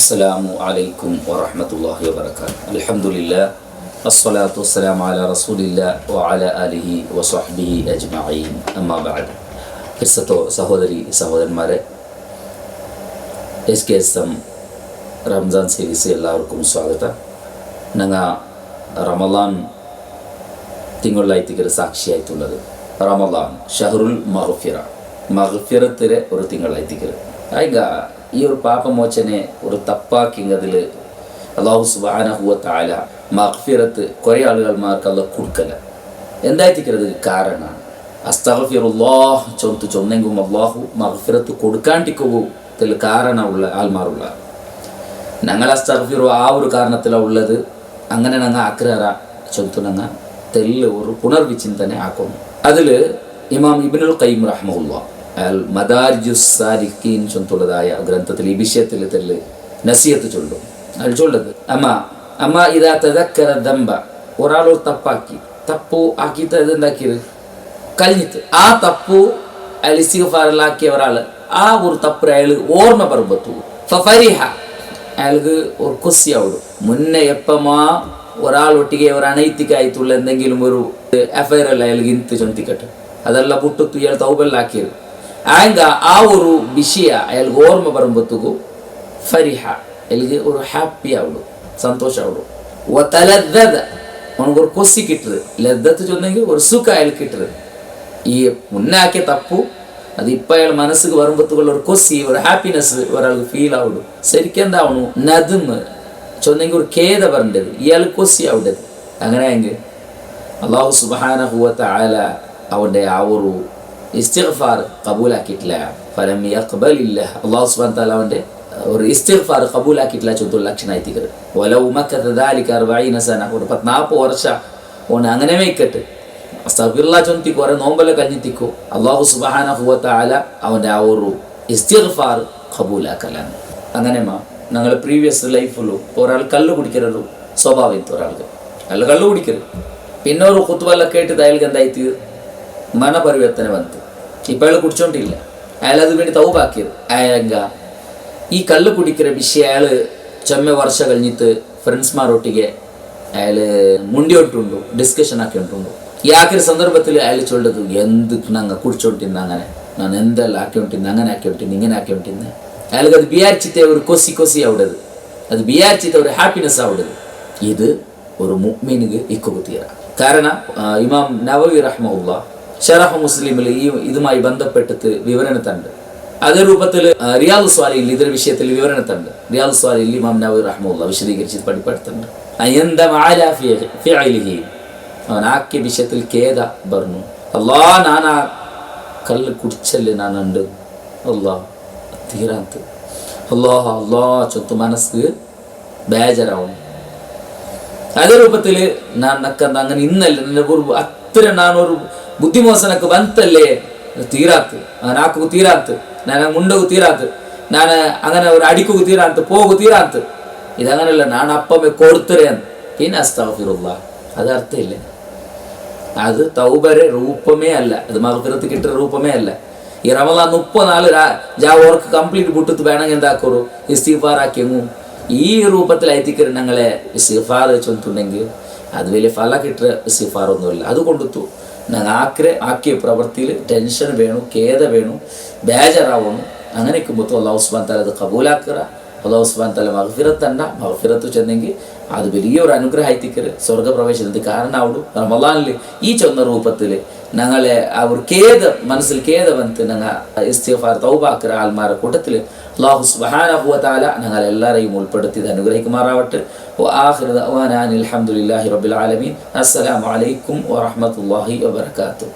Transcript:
അസ്സലാമു അലൈക്കും വറഹ്മത്തുള്ളാഹി വബറകാതുഹു. അൽഹംദുലില്ലാ വസ്സലാത്തു വസ്സലാമു അലാ റസൂലില്ലാ വഅലാ ആലിഹി വസ്വഹ്ബിഹി അജ്മഈൻ. അമ്മാ ബഅദ്. സഹോദരി സഹോദരന്മാരെ, SKSM റംസാൻ സീരീസ് എല്ലാവർക്കും സ്വാഗതം. ഞങ്ങൾ റമളാൻ തിങ്കളായിത്തിക്കൊരു സാക്ഷിയായിട്ടുള്ളത്. റമളാൻ ഷഹറുൽ മഗ്ഫിറത്തിലെ ഒരു തിങ്കളായിത്തിക്കൽ ആയിಗ ഈ ഒരു പാപമോചനെ ഒരു തപ്പാക്കിങ്ങതിൽ അല്ലാഹു സുബ്ഹാനഹു വ തആല മഗ്ഫിറത്ത് കുറേ ആളുകൾമാർക്ക് അല്ല കൊടുക്കല. എന്തായിത്തിക്കത് കാരണം അസ്തഗ്ഫിറുല്ലാഹ് ചൊന്നെങ്കും അല്ലാഹു മഗ്ഫിറത്ത് കൊടുക്കാണ്ടിക്കൂ ത്തിൽ കാരണമുള്ള ആൾമാരുള്ള ഞങ്ങൾ അസ്തഗ്ഫിറു ആ ഒരു കാരണത്തിലാണ് ഉള്ളത്. അങ്ങനെ ഞങ്ങൾ ആക്രാര ചൊന്തു ഞങ്ങൾ തെല്ല് ഒരു പുനർവിചിന്തനെ ആക്കുന്നു. അതിൽ ഇമാം ഇബ്നുൽ ഖയ്യിം റഹ്മഹുല്ലാഹ് അൽ മദാരിജുസ് സാലിഖീൻ ചൊല്ലുന്നതായ ഗ്രന്ഥത്തിൽ ഈ വിഷയത്തിൽ തെല്ല് നസിയത്ത് ചൊല്ലും. അതിൽ ചൊല്ലത് അമ്മ ഇതാ തദക്കറ ദംബ, ഒരാളൊരു തപ്പു ആക്കിയിട്ട് എന്താക്കിയത് കഴിഞ്ഞിട്ട് ആ തപ്പു അയാൾ ഇസ്തിഗ്ഫാറിലാക്കിയ ഒരാൾ ആ ഒരു തപ്പ് അയാൾ ഓർമ്മ പറമ്പത്തു ഫഫരിഹ, അയാൾക്ക് ഒരു കൊസിയാവിടും. മുന്നേ എപ്പമാ ഒരാളൊട്ടിಗೆ ഒരു അനൈത്തിക്കായിട്ടുള്ള എന്തെങ്കിലും ഒരു അഫയറല്ല അയാൾക്ക് ഇൻത്ത് ചൊന്തിക്കട്ടെ, അതെല്ലാം പുട്ടു ഇയാൾ തൗബല്ലാക്കിയത് ആയെങ്ക ആ ഒരു വിഷയ അയാൾക്ക് ഓർമ്മ പറയുമ്പോഴത്തേക്കും ഫരിഹ, അയാൾക്ക് ഒരു ഹാപ്പി ആവിടും, സന്തോഷം ആവിടും. ഒത്തലദ്ദത, അവനക്കൊരു കൊസി കിട്ടത്, ലദ്ദത്ത് ചൊന്നെങ്കിൽ ഒരു സുഖ അയാൾ കിട്ടത്. ഈ മുന്നാക്കിയ തപ്പു അത് ഇപ്പം അയാൾ മനസ്സിൽ വരുമ്പോഴത്തേക്കുള്ള ഒരു കൊസി, ഒരു ഹാപ്പിനെസ് ഒരാൾക്ക് ഫീൽ ആവിടും. ശരിക്കും എന്താവണു നദുമ് ചൊന്നെങ്കിൽ ഒരു ഖേദ പറയേണ്ടത്, ഇയാൾ കൊസി ആവിടത്. അങ്ങനെയെങ്കിൽ അല്ലാഹു സുബ്ഹാനഹു വ തആല അവൻ്റെ ആ ഒരു ഇസ്തിഗ്ഫാർ കബൂലാക്കിയിട്ടില്ല. ഫലം യഖ്ബലില്ലാഹ്, അല്ലാഹു സുബ്ഹാനഹു വ തആല അവൻ്റെ ഒരു ഇസ്തിഗ്ഫാർ കബൂലാക്കിയിട്ടില്ല. ചൊല്ലുള്ള ലക്ഷണായിത്തിക്കത് വലൗ മക്കത ദാലിക 40 സന, ഒരു 40 വർഷം ഓൻ അങ്ങനെ വെക്കട്ട് അസ്തഗ്ഫിറുല്ലാഹ് ചൊന്തി കുറെ നോമ്പെല്ലാം കഴിഞ്ഞിത്തിക്കോ അല്ലാഹു സുബ്ഹാനഹു വ തആല അവൻ്റെ ആ ഒരു ഇസ്തിഗ്ഫാർ കബൂലാക്കലാണ്. അങ്ങനെ ഞങ്ങൾ പ്രീവിയസ് ലൈഫിലും ഒരാൾ കള്ള് കുടിക്കരുള്ളൂ സ്വഭാവം, ഒരാൾക്ക് അയാൾ കള്ള് കുടിക്കരുത്. പിന്നെ ഒരു ഖുത്ബെല്ലാം കേട്ടിട്ട് അയാൾക്ക് എന്തായിട്ട് മനപരിവർത്തന വന്നത്, ഇപ്പം അയാൾ കുടിച്ചോണ്ടില്ല, അയാളത് വേണ്ടി തൗബാക്കിയത്. അയാങ്ക ഈ കള്ള് കുടിക്കുന്ന വിഷയം അയാൾ ചെമ്മ വർഷം കഴിഞ്ഞിട്ട് ഫ്രണ്ട്സ്മാരൊട്ടിಗೆ അയാൾ മുണ്ടിയൊട്ടുണ്ടു ഡിസ്കഷൻ ആക്കി ഉണ്ടുണ്ടു. ഈ ആക്കിയ സന്ദർഭത്തിൽ അയാൾ ചൊല്ലത് എന്ത് ഞങ്ങൾ കുടിച്ചോണ്ടിരുന്ന, അങ്ങനെ ഞാൻ എന്തെല്ലാം ആക്കി ഉണ്ടിരുന്ന, അങ്ങനെ ആക്കി ഉണ്ടിരുന്ന, ഇങ്ങനെ ആക്കി ഉണ്ടിരുന്ന. അയാൾക്ക് അത് വിചാരിച്ചിട്ട് ഒരു കൊസി ആവിടത്, അത് വിചാരിച്ചിട്ട് ഒരു ഹാപ്പിനെസ് ആവിടത്. ഇത് ഒരു മുഅ്മിനിಗೆ ഇക്കുകുത്തിയ കാരണം ഇമാം നവവി റഹ്മഹുല്ലാഹ് ഷറഹ് മുസ്ലിമിൽ ഇതുമായി ബന്ധപ്പെട്ടിട്ട് വിവരണത്തുണ്ട്. അതേ രൂപത്തിൽ റിയാദുസ് സ്വാലിഹിൽ ഇതൊരു വിഷയത്തിൽ വിവരണത്തുണ്ട്. റിയാദുസ് സ്വാലിഹിൽ ഇമാം നവവി റഹ്മഹുല്ലാഹ് വിശദീകരിച്ച് പഠിപ്പെടുത്തുന്നുണ്ട്. അവൻ ആക്കിയ വിഷയത്തിൽ ഖേദ പറഞ്ഞു, അല്ലാ നാനാ കല്ല് കുടിച്ചല്ലേ നാനുണ്ട്, അല്ലാ തീരാന്ത്, അല്ലാ ചൊത്തു മനസ്സ് ബേജാറാവും. അതേ രൂപത്തിൽ ഞാൻ നക്കന്ത അങ്ങനെ ഇന്നല്ലേ ನನ್ನ ಹತ್ತಿರ ನಾನೊರು ಬುದ್ಧಿಮೋಸನಕ್ಕೆ ಬಂತಲ್ಲೇ ತೀರಾತು, ನಾಲ್ಕು ತೀರಾತು, ನಾನು ಮುಂಡಗು ತೀರಾತು, ನಾನು അങ്ങനെ ഒരു അടിക്കു തീരാന്ത്, പോകു തീരാന്ത്. ഇതങ്ങനെയല്ല, ನಾನು അപ്പമേ കൊടുത്തരേ പിന്നെ അസ്തഗ്ഫിറുല്ലാഹ്. അത് അർത്ഥമില്ല, അത് തൗബരെ രൂപമേ അല്ല, അത് മഗ്ഫിറത്ത് കിട്ടുന്ന രൂപമേ അല്ല. ഈ റമളാൻ 34 ഓർക്ക് കംപ്ലീറ്റ് ಬಿಟ್ಟು വേണമെങ്കിൽ എന്താക്കോರು ഇസ്തിഗ്ഫാർ ആക്കിയെങ്ങും ഈ രൂപത്തിൽ അയത്തിക്കരു ഞങ്ങളെ ഇസ്തിഗ്ഫാർ ചൊല്ലുന്നുണ്ടെങ്കിൽ അത് വലിയ ഫല കിട്ടുക ഇസ്തിഗ്ഫാർ ഒന്നുമില്ല. അത് കൊണ്ടുത്തു ഞങ്ങൾ ആക്കിയ പ്രവൃത്തിയിൽ ടെൻഷൻ വേണു, ഖേദ വേണു, ബേജാറാവണം. അങ്ങനെ ഇരിക്കുമ്പോൾ അല്ലാഹു സുബ്ഹാനഹു വ തആല അത് കബൂലാക്കുക. അല്ലാഹു സുബ്ഹാനഹു വ തആല മഗ്ഫിറത്ത് ചെന്നെങ്കിൽ അത് വലിയൊരു അനുഗ്രഹമായിത്തിക്കര് സ്വർഗപ്രവേശനത്തിന് കാരണമാവിടും. റമളാനിൽ ഈ ചൊന്ന രൂപത്തിൽ ഞങ്ങളെ ആ ഒരു മനസ്സിൽ ഖേദ വന്നിട്ട് ഞങ്ങൾ ഇസ്തിഗ്ഫാർ തൗബാക്കിற ആൾമാരുടെ കൂട്ടത്തിൽ അല്ലാഹു സുബ്ഹാനഹു വ തആല ഞങ്ങൾ എല്ലാവരെയും ഉൾപ്പെടുത്തി അനുഗ്രഹിക്കുമാറാവട്ടെ. വആഖിറു ദഅ്വാനാ അൽഹംദുലില്ലാഹി റബ്ബിൽ ആലമീൻ. അസ്സലാമു അലൈക്കും വറഹ്മത്തുള്ളാഹി വബറകാതുഹു.